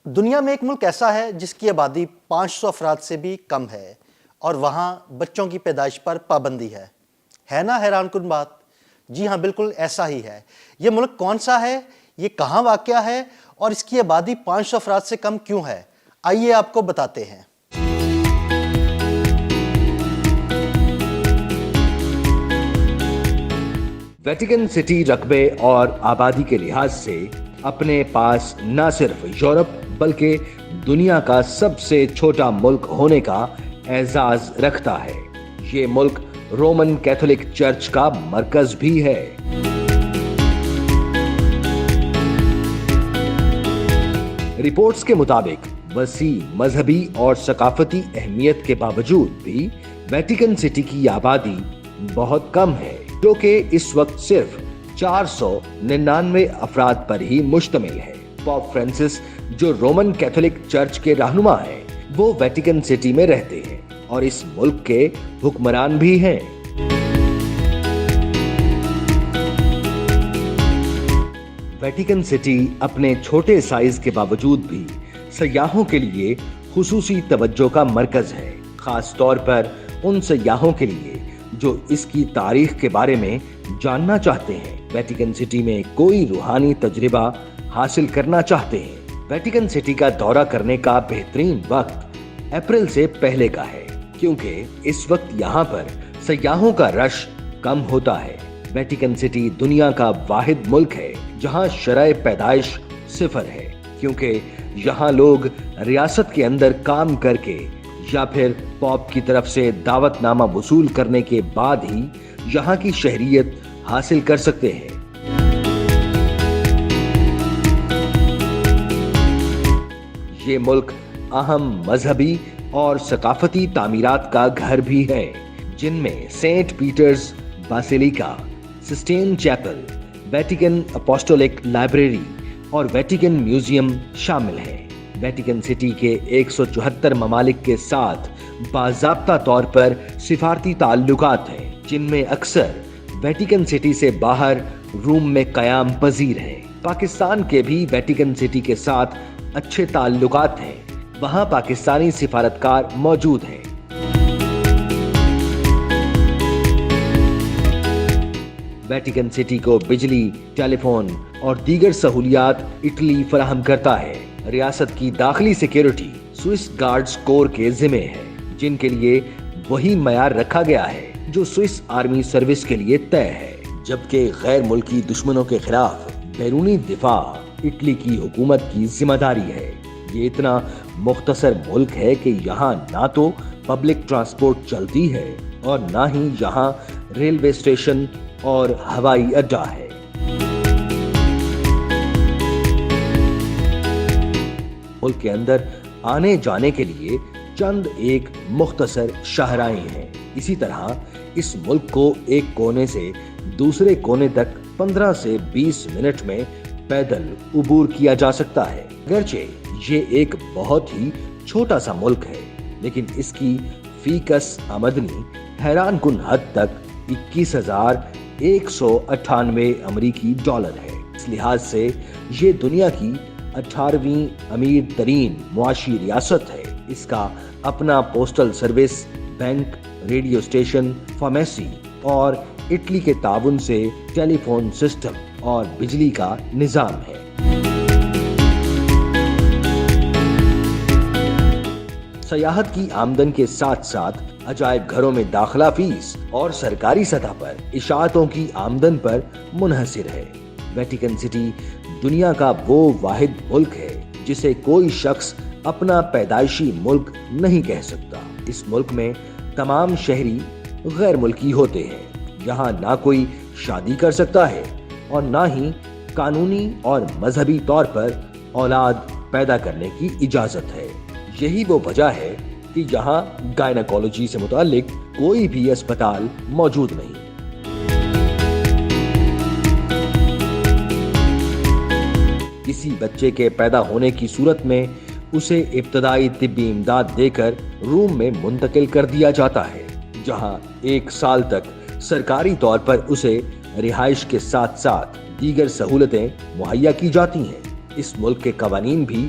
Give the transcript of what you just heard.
دنیا میں ایک ملک ایسا ہے جس کی آبادی 500 افراد سے بھی کم ہے اور وہاں بچوں کی پیدائش پر پابندی ہے نا حیران کن بات؟ جی ہاں، بالکل ایسا ہی ہے۔ یہ ملک کون سا ہے، یہ کہاں واقع ہے اور اس کی آبادی 500 افراد سے کم کیوں ہے؟ آئیے آپ کو بتاتے ہیں۔ ویٹیکن سٹی رقبے اور آبادی کے لحاظ سے اپنے پاس نہ صرف یورپ بلکہ دنیا کا سب سے چھوٹا ملک ہونے کا اعزاز رکھتا ہے۔ یہ ملک رومن کیتھولک چرچ کا مرکز بھی ہے۔ رپورٹس کے مطابق وسیع مذہبی اور ثقافتی اہمیت کے باوجود بھی ویٹیکن سٹی کی آبادی بہت کم ہے، جو کہ اس وقت صرف 499 افراد پر ہی مشتمل ہے۔ پوپ فرانسس، جو رومن کیتھولک چرچ کے رہنما ہیں، وہ ویٹیکن سٹی میں رہتے ہیں اور اس ملک کے حکمران بھی ہیں۔ ویٹیکن سٹی اپنے چھوٹے سائز کے باوجود بھی سیاحوں کے لیے خصوصی توجہ کا مرکز ہے، خاص طور پر ان سیاحوں کے لیے جو اس کی تاریخ کے بارے میں جاننا چاہتے ہیں، ویٹیکن سٹی میں کوئی روحانی تجربہ حاصل کرنا چاہتے ہیں۔ ویٹیکن سٹی کا دورہ کرنے کا بہترین وقت اپریل سے پہلے کا ہے، کیونکہ اس وقت یہاں پر سیاحوں کا رش کم ہوتا ہے۔ ویٹیکن سٹی دنیا کا واحد ملک ہے جہاں شرح پیدائش 0 ہے، کیونکہ یہاں لوگ ریاست کے اندر کام کر کے یا پھر پوپ کی طرف سے دعوت نامہ وصول کرنے کے بعد ہی یہاں کی شہریت حاصل کر سکتے ہیں۔ یہ ملک اہم مذہبی اور ثقافتی تعمیرات کا گھر بھی ہے، جن میں Saint Peter's Basilica, Sistine Chapel, Vatican Apostolic Library اور ویٹیکن میوزیم شامل ہیں۔ ویٹیکن سٹی کے 174 ممالک کے ساتھ باضابطہ طور پر سفارتی تعلقات ہیں، جن میں اکثر ویٹیکن سٹی سے باہر روم میں قیام پذیر ہیں۔ پاکستان کے بھی ویٹیکن سٹی کے ساتھ اچھے تعلقات ہیں، وہاں پاکستانی سفارتکار موجود ہیں۔ ویٹیکن سٹی کو بجلی، ٹیلی فون اور دیگر سہولیات اٹلی فراہم کرتا ہے۔ ریاست کی داخلی سیکیورٹی سوئس گارڈز کور کے ذمہ ہے، جن کے لیے وہی معیار رکھا گیا ہے جو سوئس آرمی سروس کے لیے طے ہے، جبکہ غیر ملکی دشمنوں کے خلاف بیرونی دفاع اٹلی کی حکومت کی ذمہ داری ہے۔ یہ اتنا مختصر ملک ہے کہ یہاں نہ تو پبلک ٹرانسپورٹ چلتی ہے اور نہ ہی یہاں ریلوے اسٹیشن اور ہوائی اڈہ ہے۔ ملک کے اندر آنے جانے کے لیے چند ایک مختصر شاہراہیں ہیں۔ اسی طرح اس ملک کو ایک کونے سے دوسرے کونے تک 15 سے 20 منٹ میں پیدل عبور کیا جا سکتا ہے۔ اگرچہ یہ ایک بہت ہی چھوٹا سا ملک ہے، لیکن اس کی فی کس آمدنی حیران کن حد تک 21,198 امریکی ڈالر ہے۔ اس لحاظ سے یہ دنیا کی 18ویں امیر ترین معاشی ریاست ہے۔ اس کا اپنا postal service, bank, radio station, pharmacy اور اٹلی کے تعاون سے ٹیلی فون سسٹم اور بجلی کا نظام ہے۔ سیاحت کی آمدن کے ساتھ ساتھ عجائب گھروں میں داخلہ فیس اور سرکاری سطح پر اشاعتوں کی آمدن پر منحصر ہے۔ ویٹیکن سٹی دنیا کا وہ واحد ملک ہے جسے کوئی شخص اپنا پیدائشی ملک نہیں کہہ سکتا۔ اس ملک میں تمام شہری غیر ملکی ہوتے ہیں۔ یہاں نہ کوئی شادی کر سکتا ہے اور نہ ہی قانونی اور مذہبی طور پر اولاد پیدا کرنے کی اجازت ہے۔ یہی وہ وجہ ہے کہ یہاں گائنیکولوجی سے متعلق کوئی بھی اسپتال موجود نہیں۔ کسی بچے کے پیدا ہونے کی صورت میں اسے ابتدائی طبی امداد دے کر روم میں منتقل کر دیا جاتا ہے، جہاں 1 سال تک سرکاری طور پر اسے رہائش کے ساتھ ساتھ دیگر سہولتیں مہیا کی جاتی ہیں۔ اس ملک کے قوانین بھی